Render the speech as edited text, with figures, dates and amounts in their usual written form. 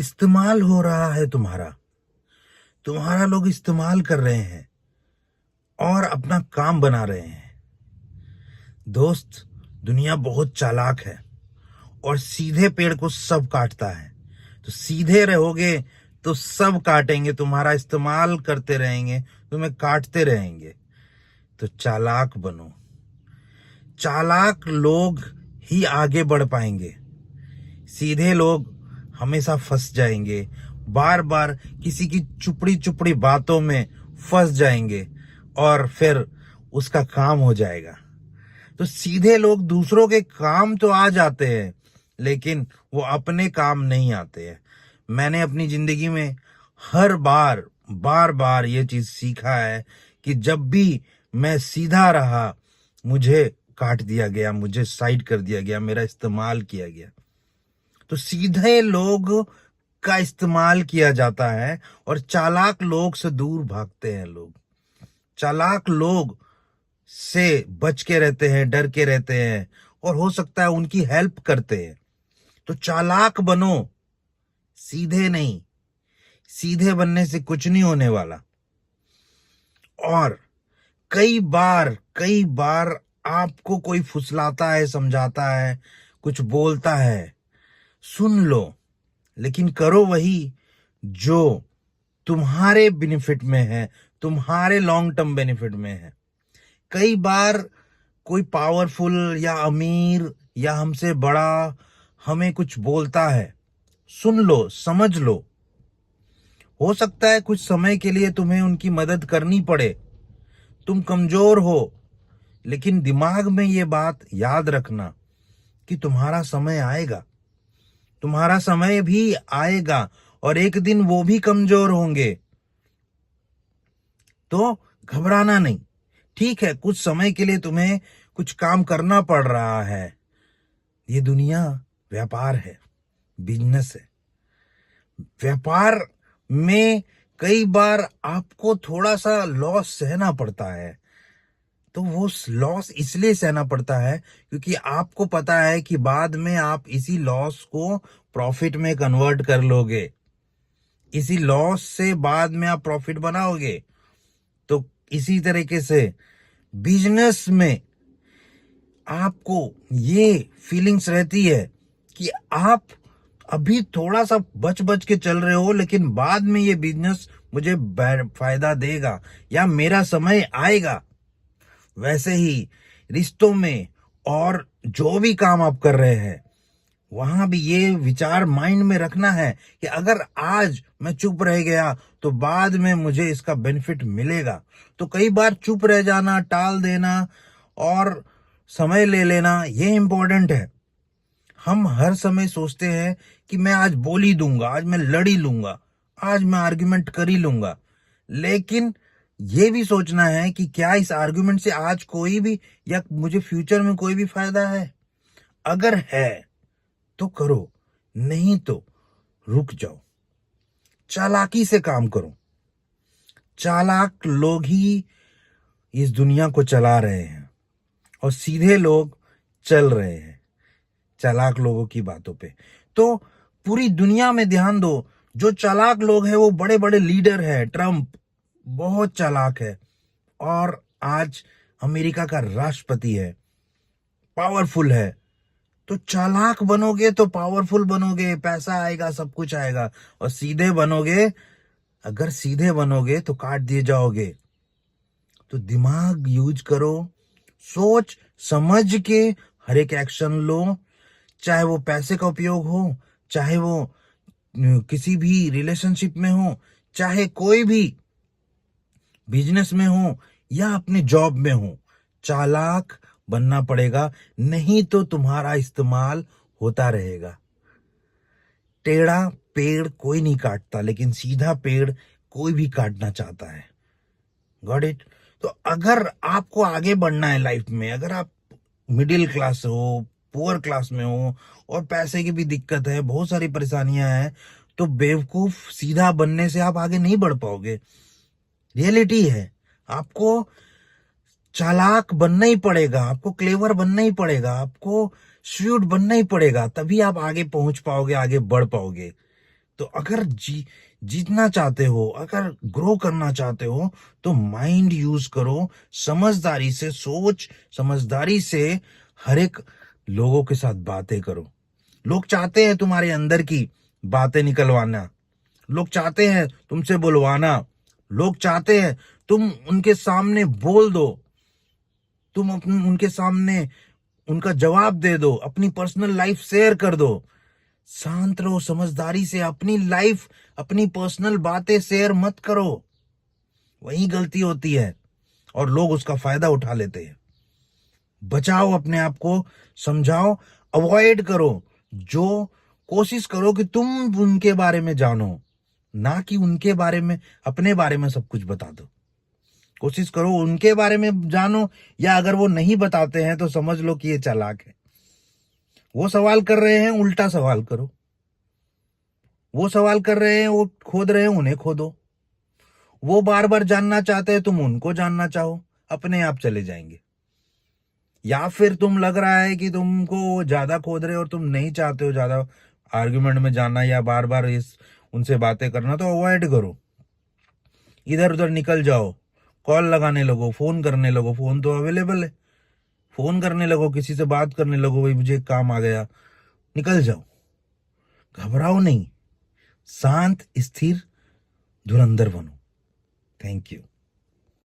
इस्तेमाल हो रहा है तुम्हारा। तुम्हारा लोग इस्तेमाल कर रहे हैं और अपना काम बना रहे हैं। दोस्त, दुनिया बहुत चालाक है और सीधे पेड़ को सब काटता है। तो सीधे रहोगे तो सब काटेंगे, तुम्हारा इस्तेमाल करते रहेंगे, तुम्हें काटते रहेंगे। तो चालाक बनो। चालाक लोग ही आगे बढ़ पाएंगे। सीधे लोग हमेशा फंस जाएंगे, बार बार किसी की चुपड़ी चुपड़ी बातों में फंस जाएंगे और फिर उसका काम हो जाएगा। तो सीधे लोग दूसरों के काम तो आ जाते हैं, लेकिन वो अपने काम नहीं आते हैं। मैंने अपनी जिंदगी में हर बार बार ये चीज सीखा है कि जब भी मैं सीधा रहा, मुझे काट दिया गया, मुझे साइड कर दिया गया, मेरा इस्तेमाल किया गया। तो सीधे लोग का इस्तेमाल किया जाता है और चालाक लोग से दूर भागते हैं लोग। चालाक लोग से बच के रहते हैं, डर के रहते हैं और हो सकता है उनकी हेल्प करते हैं। तो चालाक बनो, सीधे नहीं। सीधे बनने से कुछ नहीं होने वाला। और कई बार आपको कोई फुसलाता है, समझाता है, कुछ बोलता है, सुन लो, लेकिन करो वही जो तुम्हारे बेनिफिट में है, तुम्हारे लॉन्ग टर्म बेनिफिट में है। कई बार कोई पावरफुल या अमीर या हमसे बड़ा हमें कुछ बोलता है, सुन लो, समझ लो। हो सकता है कुछ समय के लिए तुम्हें उनकी मदद करनी पड़े, तुम कमजोर हो, लेकिन दिमाग में ये बात याद रखना कि तुम्हारा समय आएगा। तुम्हारा समय भी आएगा और एक दिन वो भी कमजोर होंगे। तो घबराना नहीं। ठीक है, कुछ समय के लिए तुम्हें कुछ काम करना पड़ रहा है। ये दुनिया व्यापार है, बिजनेस है। व्यापार में कई बार आपको थोड़ा सा लॉस सहना पड़ता है। तो वो लॉस इसलिए सहना पड़ता है क्योंकि आपको पता है कि बाद में आप इसी लॉस को प्रॉफिट में कन्वर्ट कर लोगे। इसी लॉस से बाद में आप प्रॉफिट बनाओगे। तो इसी तरीके से बिजनेस में आपको ये फीलिंग्स रहती है कि आप अभी थोड़ा सा बच बच के चल रहे हो, लेकिन बाद में ये बिजनेस मुझे फायदा देगा या मेरा समय आएगा। वैसे ही रिश्तों में और जो भी काम आप कर रहे हैं, वहां भी ये विचार माइंड में रखना है कि अगर आज मैं चुप रह गया तो बाद में मुझे इसका बेनिफिट मिलेगा। तो कई बार चुप रह जाना, टाल देना और समय ले लेना, ये इंपॉर्टेंट है। हम हर समय सोचते हैं कि मैं आज बोल ही दूंगा, आज मैं लड़ ही लूंगा, आज मैं आर्ग्यूमेंट कर ही लूंगा। लेकिन ये भी सोचना है कि क्या इस आर्ग्यूमेंट से आज कोई भी या मुझे फ्यूचर में कोई भी फायदा है। अगर है तो करो, नहीं तो रुक जाओ। चालाकी से काम करो। चालाक लोग ही इस दुनिया को चला रहे हैं और सीधे लोग चल रहे हैं चालाक लोगों की बातों पे। तो पूरी दुनिया में ध्यान दो, जो चालाक लोग हैं वो बड़े बड़े लीडर हैं। ट्रम्प बहुत चालाक है और आज अमेरिका का राष्ट्रपति है, पावरफुल है। तो चालाक बनोगे तो पावरफुल बनोगे, पैसा आएगा, सब कुछ आएगा। और सीधे बनोगे, अगर सीधे बनोगे तो काट दिए जाओगे। तो दिमाग यूज करो, सोच समझ के हर एक एक्शन लो, चाहे वो पैसे का उपयोग हो, चाहे वो किसी भी रिलेशनशिप में हो, चाहे कोई भी बिजनेस में हो या अपने जॉब में हो। चालाक बनना पड़ेगा, नहीं तो तुम्हारा इस्तेमाल होता रहेगा। टेढ़ा पेड़ कोई नहीं काटता, लेकिन सीधा पेड़ कोई भी काटना चाहता है। Got it? तो अगर आपको आगे बढ़ना है लाइफ में, अगर आप मिडिल क्लास हो, पुअर क्लास में हो और पैसे की भी दिक्कत है, बहुत सारी परेशानियां हैं, तो बेवकूफ सीधा बनने से आप आगे नहीं बढ़ पाओगे। रियलिटी है, आपको चालाक बनना ही पड़ेगा, आपको क्लेवर बनना ही पड़ेगा, आपको श्रूड बनना ही पड़ेगा, तभी आप आगे पहुंच पाओगे, आगे बढ़ पाओगे। तो अगर जीतना चाहते हो, अगर ग्रो करना चाहते हो, तो माइंड यूज करो, समझदारी से सोच, समझदारी से हर एक लोगों के साथ बातें करो। लोग चाहते हैं तुम्हारे अंदर की बातें निकलवाना, लोग चाहते हैं तुमसे बुलवाना, लोग चाहते हैं तुम उनके सामने बोल दो, तुम उनके सामने उनका जवाब दे दो, अपनी पर्सनल लाइफ शेयर कर दो। शांत रहो, समझदारी से अपनी लाइफ, अपनी पर्सनल बातें शेयर मत करो। वही गलती होती है और लोग उसका फायदा उठा लेते हैं। बचाओ अपने आप को, समझाओ, अवॉइड करो। जो कोशिश करो कि तुम उनके बारे में जानो, ना कि उनके बारे में, अपने बारे में सब कुछ बता दो। कोशिश करो उनके बारे में जानो, या अगर वो नहीं बताते हैं तो समझ लो कि ये चालाक है। वो सवाल कर रहे हैं, उल्टा सवाल करो। वो सवाल कर रहे हैं, वो खोद रहे हैं, उन्हें खोदो। वो बार बार जानना चाहते हैं, तुम उनको जानना चाहो, अपने आप चले जाएंगे। या फिर तुम लग रहा है कि तुमको ज्यादा खोद रहे हो और तुम नहीं चाहते हो ज्यादा आर्ग्यूमेंट में जाना या बार बार उनसे बातें करना, तो अवॉइड करो, इधर उधर निकल जाओ, कॉल लगाने लगो, फोन करने लगो। फोन तो अवेलेबल है, फोन करने लगो, किसी से बात करने लगो, भाई मुझे काम आ गया, निकल जाओ। घबराओ नहीं, शांत, स्थिर, धुरंधर बनो। Thank you.